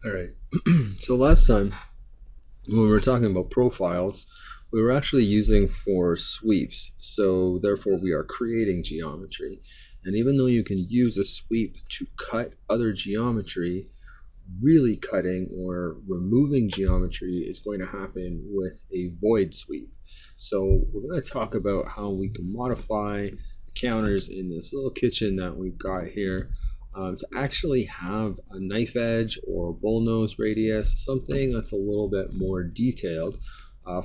All right. So last time when we were talking about profiles, we were actually using for sweeps. So therefore we are creating geometry. And even though you can use a sweep to cut other geometry, really cutting or removing geometry is going to happen with a void sweep. So we're going to talk about how we can modify the counters in this little kitchen that we've got here to actually have a knife edge or a bullnose radius, something that's a little bit more detailed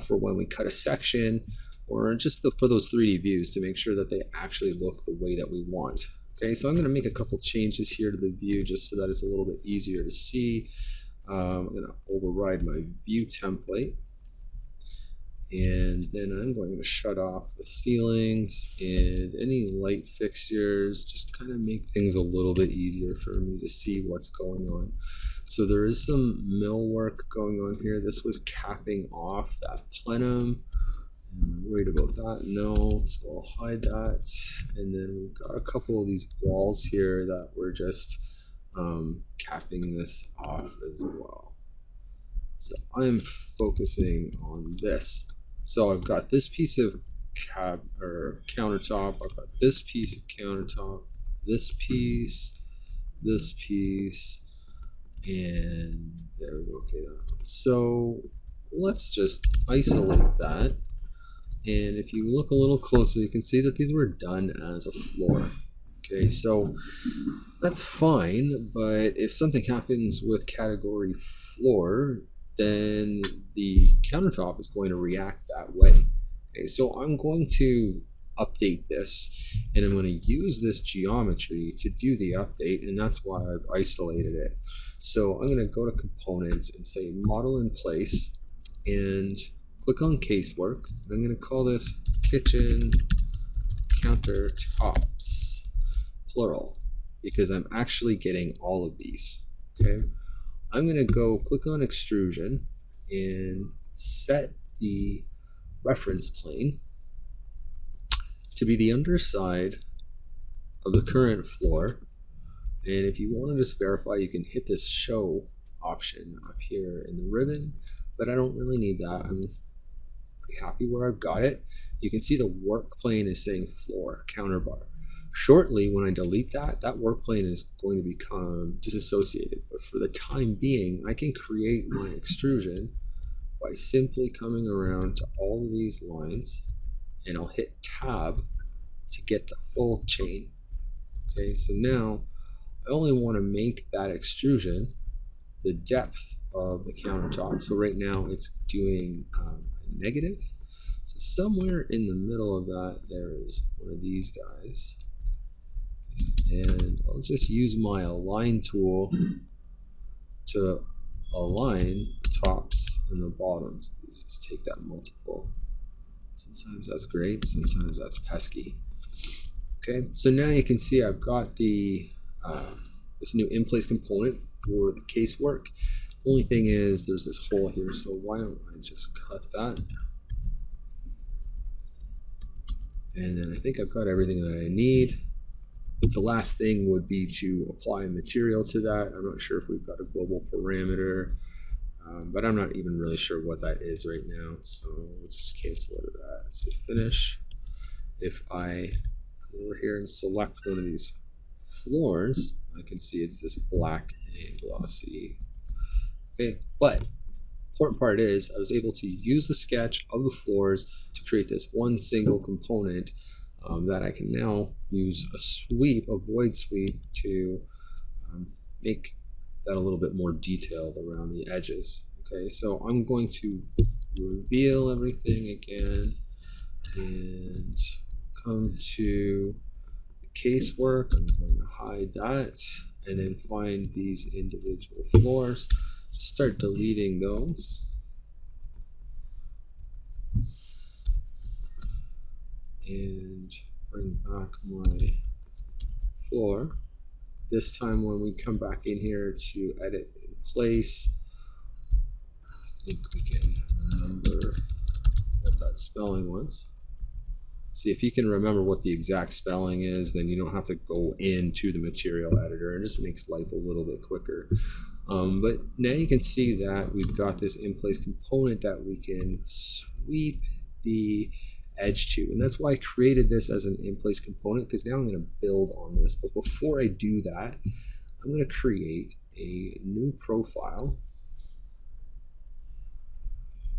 for when we cut a section, or just for those 3D views to make sure that they actually look the way that we want. Okay, so I'm going to make a couple changes here to the view just so that it's a little bit easier to see. I'm going to override my view template. And then I'm going to shut off the ceilings and any light fixtures, just kind of make things a little bit easier for me to see what's going on. So there is some mill work going on here. This was capping off that plenum. I'm worried about that. No, so I'll hide that. And then we've got a couple of these walls here that we're just capping this off as well. So I'm focusing on this. So I've got this piece of countertop. I've got this piece of countertop, this piece, and there we go. Okay, so let's just isolate that. And if you look a little closer, you can see that these were done as a floor. Okay, so that's fine, but if something happens with category floor, then the countertop is going to react that way. Okay, so I'm going to update this, and I'm going to use this geometry to do the update, and that's why I've isolated it. So I'm going to go to component and say model in place, and click on casework. I'm going to call this kitchen countertops, plural, because I'm actually getting all of these. Okay, I'm going to go click on extrusion and set the reference plane to be the underside of the current floor. And if you want to just verify, you can hit this show option up here in the ribbon, but I don't really need that. I'm pretty happy where I've got it. You can see the work plane is saying floor counterbar. Shortly, when I delete that, that work plane is going to become disassociated. But for the time being, I can create my extrusion by simply coming around to all of these lines, and I'll hit tab to get the full chain. Okay, so now I only want to make that extrusion the depth of the countertop. So right now it's doing negative. So somewhere in the middle of that, there is one of these guys. And I'll just use my align tool to align the tops and the bottoms. Just take that multiple. Sometimes that's great, sometimes that's pesky. Okay, so now you can see I've got the this new in-place component for the casework. Only thing is there's this hole here, so why don't I just cut that? And then I think I've got everything that I need. But the last thing would be to apply a material to that. I'm not sure if we've got a global parameter, but I'm not even really sure what that is right now. So let's just cancel out of that. Say finish. If I go over here and select one of these floors, I can see it's this black and glossy. Okay, but important part is I was able to use the sketch of the floors to create this one single component that I can now use a sweep, a void sweep, to make that a little bit more detailed around the edges. Okay, so I'm going to reveal everything again and come to the casework. I'm going to hide that and then find these individual floors. Just start deleting those. And bring back my floor. This time when we come back in here to edit in place, I think we can remember what that spelling was. See, if you can remember what the exact spelling is, then you don't have to go into the material editor. It just makes life a little bit quicker. But now you can see that we've got this in place component that we can sweep the edge to. And that's why I created this as an in place component, because now I'm going to build on this. But before I do that, I'm going to create a new profile.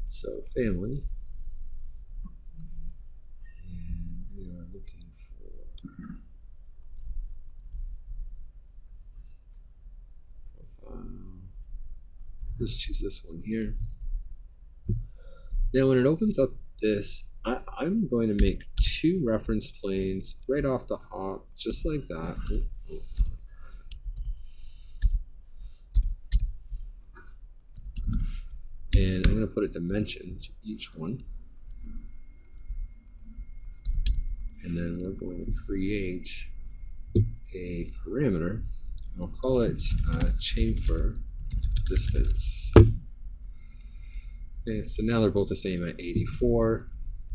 So family. And we are looking for profile. Let's choose this one here. Now when it opens up this, I'm going to make 2 reference planes right off the hop, just like that. And I'm going to put a dimension to each one. And then we're going to create a parameter. I'll call it chamfer distance. Okay, so now they're both the same at 84.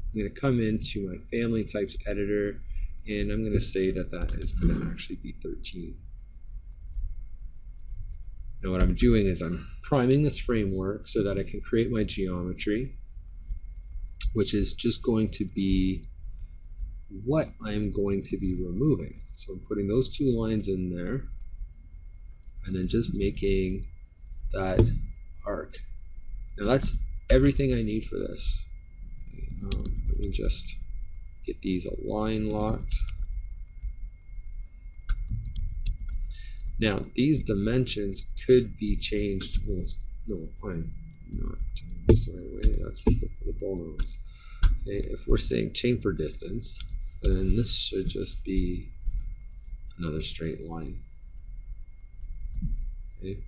I'm going to come into my family types editor, and I'm going to say that that is going to actually be 13. Now what I'm doing is I'm priming this framework so that I can create my geometry, which is just going to be what I'm going to be removing. So I'm putting those 2 lines in there, and then just making that arc. Now that's everything I need for this. Let me just get these align locked. Now these dimensions could be changed. Well, no, I'm not doing this the right way. That's for the ball nose. Okay, if we're saying chamfer distance, then this should just be another straight line. Okay.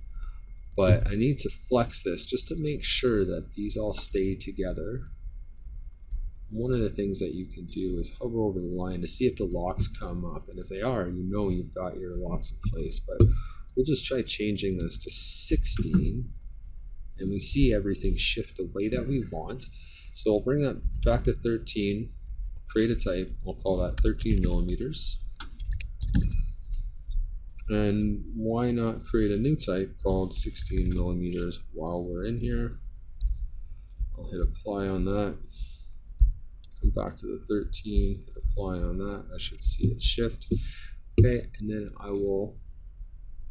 But I need to flex this just to make sure that these all stay together. One of the things that you can do is hover over the line to see if the locks come up, and if they are, you know you've got your locks in place. But we'll just try changing this to 16, and we see everything shift the way that we want. So I'll bring that back to 13, create a type, we'll call that 13 millimeters. And why not create a new type called 16 millimeters while we're in here? I'll hit apply on that. Come back to the 13, hit apply on that. I should see it shift. Okay, and then I will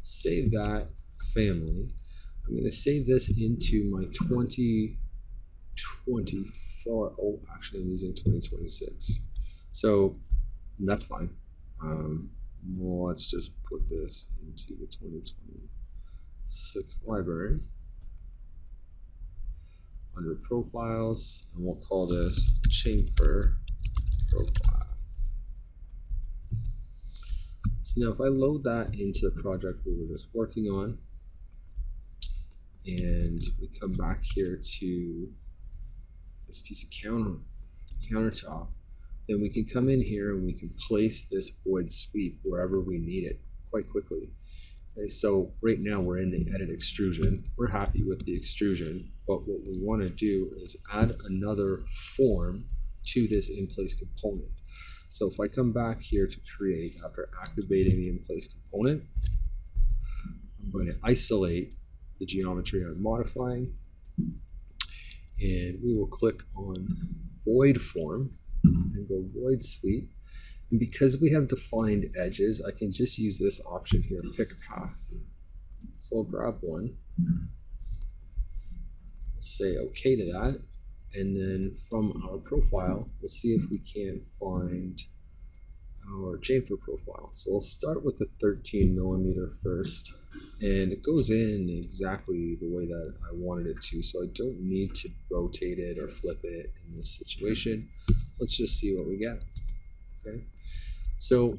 save that family. I'm going to save this into my 2024. Oh, actually, I'm using 2026. So that's fine. Well, let's just put this into the 2026 library under profiles, and we'll call this chamfer profile. So now if I load that into the project we were just working on, and we come back here to this piece of countertop, then we can come in here and we can place this void sweep wherever we need it quite quickly. Okay, so right now we're in the edit extrusion. We're happy with the extrusion, but what we want to do is add another form to this in-place component. So if I come back here to create after activating the in-place component, I'm going to isolate the geometry I'm modifying, and we will click on void form and go void sweep. And because we have defined edges, I can just use this option here, pick path. So I'll grab one, say okay to that, and then from our profile, we'll see if we can't find our chamfer profile. So we'll start with the 13 millimeter first, and it goes in exactly the way that I wanted it to, so I don't need to rotate it or flip it in this situation. Let's just see what we get. Okay, so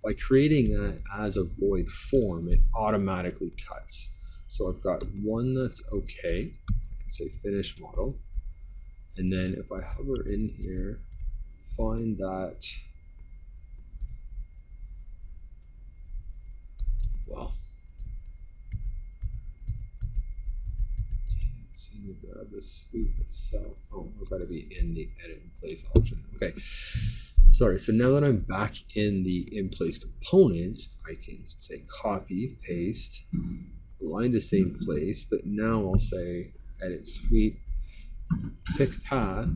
by creating that as a void form, it automatically cuts. So I've got one that's okay. I can say finish model, and then if I hover in here, find that, well, can't seem to grab the sweep itself. Oh, we've got to be in the edit in place option. Okay, sorry. So now that I'm back in the in place component, I can say copy, paste, align to same place, but now I'll say edit sweep, pick path.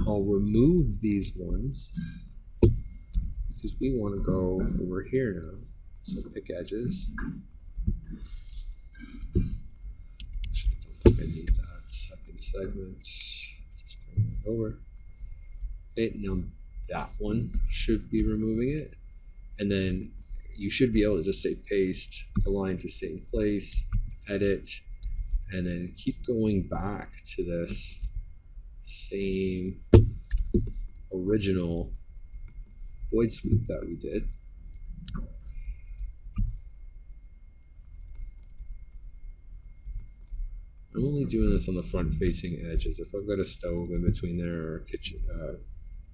I'll remove these ones because we want to go over here now. So pick edges. Actually, I don't think I need that second segment. Just bring that over. Okay, now that one should be removing it. And then you should be able to just say paste, align to same place, edit, and then keep going back to this same original void sweep that we did. I'm only doing this on the front facing edges. If I've got a stove in between there or a kitchen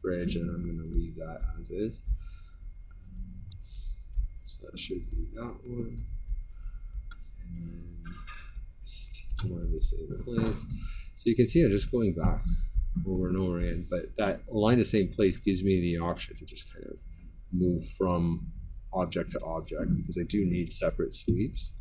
fridge, and I'm going to leave that as is. So that should be that one. And then just one in the same place. So you can see I'm just going back over and over again, but that align the same place gives me the option to just kind of move from object to object because I do need separate sweeps.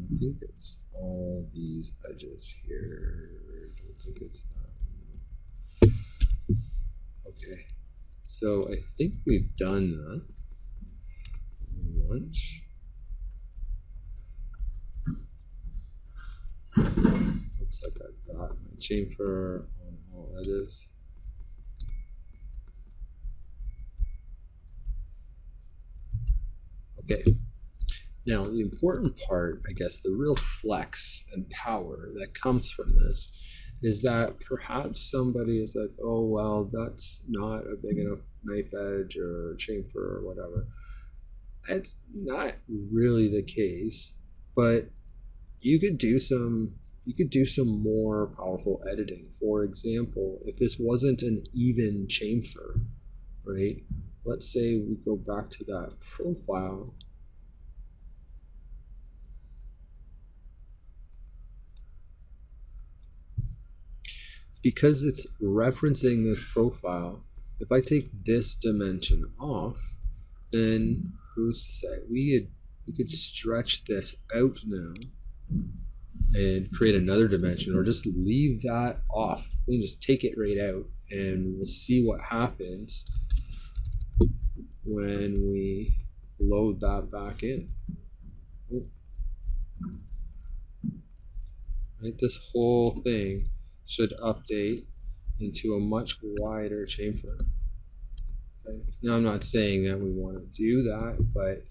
I think it's all these edges here. I don't think it's that one. Okay, so I think we've done that. We want. Looks like I've got my chamfer on all edges. Okay. Now, the important part, I guess, the real flex and power that comes from this is that perhaps somebody is like, oh, well, that's not a big enough knife edge or chamfer or whatever. That's not really the case, but you could do some more powerful editing. For example, if this wasn't an even chamfer, right? Let's say we go back to that profile. Because it's referencing this profile, if I take this dimension off, then who's to say? We could stretch this out now and create another dimension, or just leave that off. We can just take it right out and we'll see what happens when we load that back in. Oh. Right, this whole thing should update into a much wider chamfer. Okay. Now, I'm not saying that we want to do that, but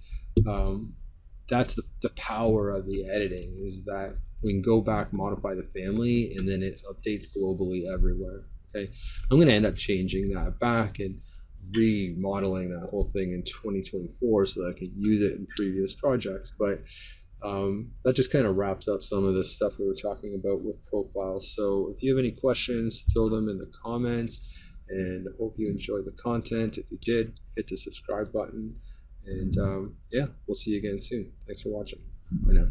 that's the power of the editing, is that we can go back, modify the family, and then it updates globally everywhere. Okay, I'm going to end up changing that back and remodeling that whole thing in 2024 so that I can use it in previous projects. But that just kind of wraps up some of the stuff we were talking about with profiles. So if you have any questions, throw them in the comments, and I hope you enjoyed the content. If you did, hit the subscribe button, and yeah, we'll see you again soon. Thanks for watching. Bye now.